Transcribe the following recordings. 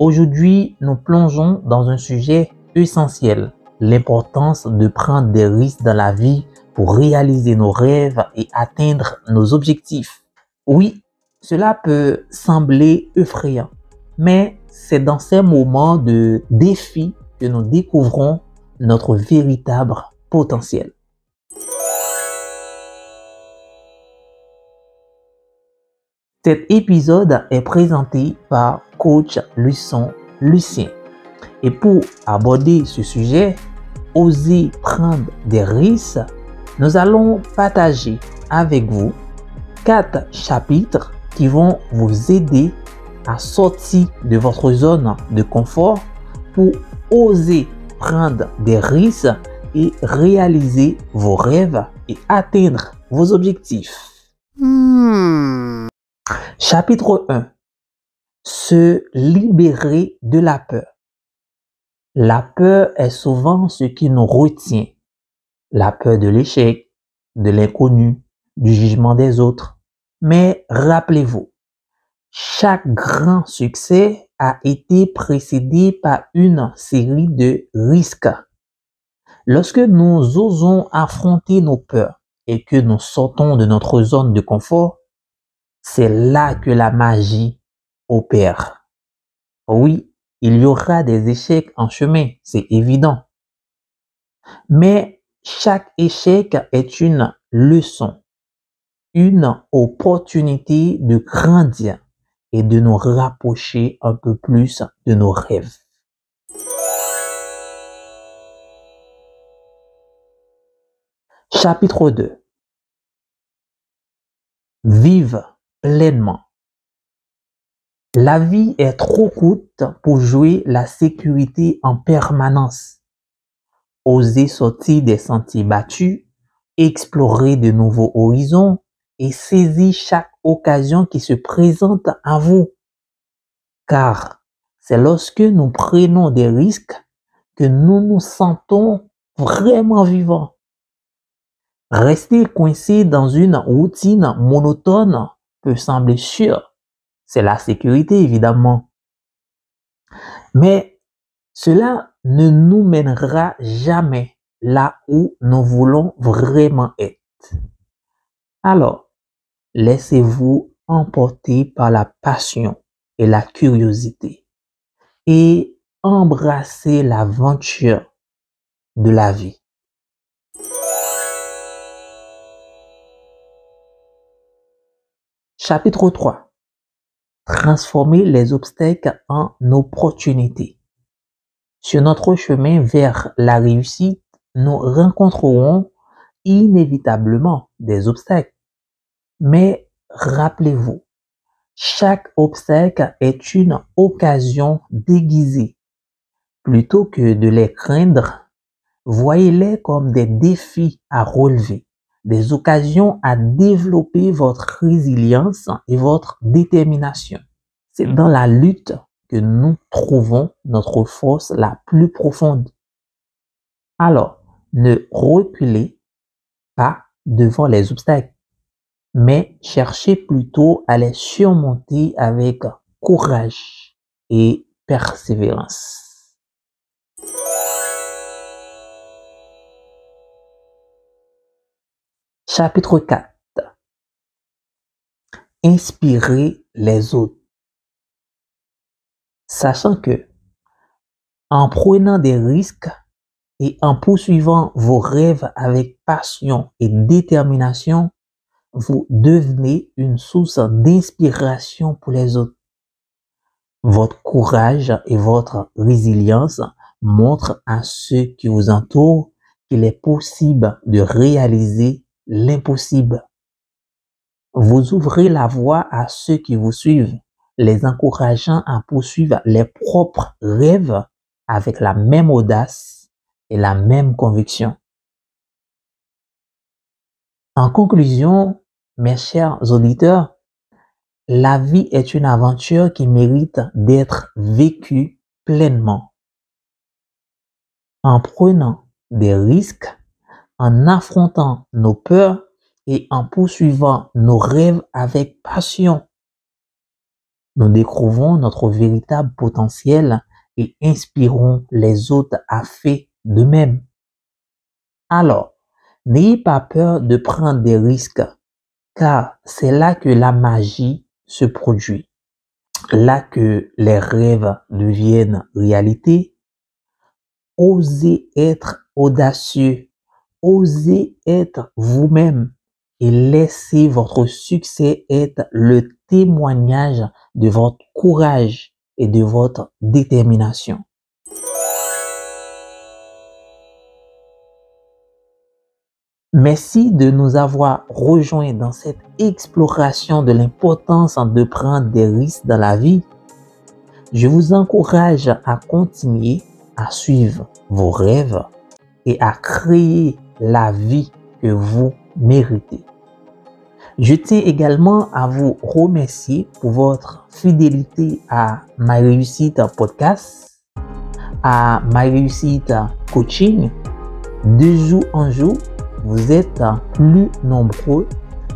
Aujourd'hui, nous plongeons dans un sujet essentiel, l'importance de prendre des risques dans la vie pour réaliser nos rêves et atteindre nos objectifs. Oui, cela peut sembler effrayant, mais c'est dans ces moments de défi que nous découvrons notre véritable potentiel. Cet épisode est présenté par Coach Luçon Lucien. Et pour aborder ce sujet, oser prendre des risques, nous allons partager avec vous 4 chapitres qui vont vous aider à sortir de votre zone de confort pour oser prendre des risques et réaliser vos rêves et atteindre vos objectifs. Chapitre 1. Se libérer de la peur. La peur est souvent ce qui nous retient. La peur de l'échec, de l'inconnu, du jugement des autres. Mais rappelez-vous, chaque grand succès a été précédé par une série de risques. Lorsque nous osons affronter nos peurs et que nous sortons de notre zone de confort, c'est là que la magie opère. Oui, il y aura des échecs en chemin, c'est évident. Mais chaque échec est une leçon, une opportunité de grandir et de nous rapprocher un peu plus de nos rêves. Chapitre 2. Vive pleinement. La vie est trop courte pour jouer la sécurité en permanence. Osez sortir des sentiers battus, explorer de nouveaux horizons et saisir chaque occasion qui se présente à vous. Car c'est lorsque nous prenons des risques que nous nous sentons vraiment vivants. Rester coincé dans une routine monotone peut sembler sûr. C'est la sécurité, évidemment. Mais cela ne nous mènera jamais là où nous voulons vraiment être. Alors, laissez-vous emporter par la passion et la curiosité et embrassez l'aventure de la vie. Chapitre 3. Transformer les obstacles en opportunités. Sur notre chemin vers la réussite, nous rencontrerons inévitablement des obstacles. Mais rappelez-vous, chaque obstacle est une occasion déguisée. Plutôt que de les craindre, voyez-les comme des défis à relever, des occasions à développer votre résilience et votre détermination. C'est dans la lutte que nous trouvons notre force la plus profonde. Alors, ne reculez pas devant les obstacles, mais cherchez plutôt à les surmonter avec courage et persévérance. Chapitre 4. Inspirer les autres. Sachant que, en prenant des risques et en poursuivant vos rêves avec passion et détermination, vous devenez une source d'inspiration pour les autres. Votre courage et votre résilience montrent à ceux qui vous entourent qu'il est possible de réaliser l'impossible. Vous ouvrez la voie à ceux qui vous suivent, les encourageant à poursuivre les propres rêves avec la même audace et la même conviction. En conclusion, mes chers auditeurs, la vie est une aventure qui mérite d'être vécue pleinement. En prenant des risques, en affrontant nos peurs et en poursuivant nos rêves avec passion, Nous découvrons notre véritable potentiel et inspirons les autres à faire de même. Alors, n'ayez pas peur de prendre des risques, car c'est là que la magie se produit, là que les rêves deviennent réalité. Osez être audacieux, osez être vous-même et laissez votre succès être le témoignage de votre courage et de votre détermination. Merci de nous avoir rejoints dans cette exploration de l'importance de prendre des risques dans la vie. Je vous encourage à continuer à suivre vos rêves et à créer la vie que vous méritez. Je tiens également à vous remercier pour votre fidélité à Ma Réussite Podcast, à Ma Réussite Coaching. De jour en jour, vous êtes plus nombreux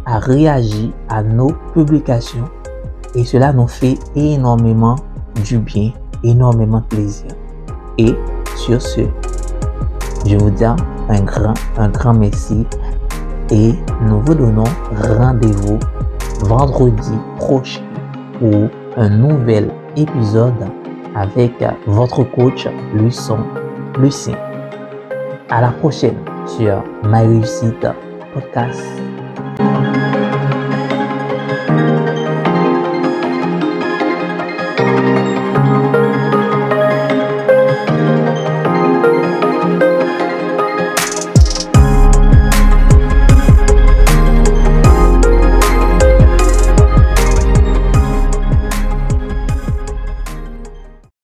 à réagir à nos publications et cela nous fait énormément du bien, énormément de plaisir. Et sur ce, je vous dis un grand merci et nous vous donnons rendez-vous vendredi prochain pour un nouvel épisode avec votre coach Lucien. À la prochaine sur Ma Réussite Podcast.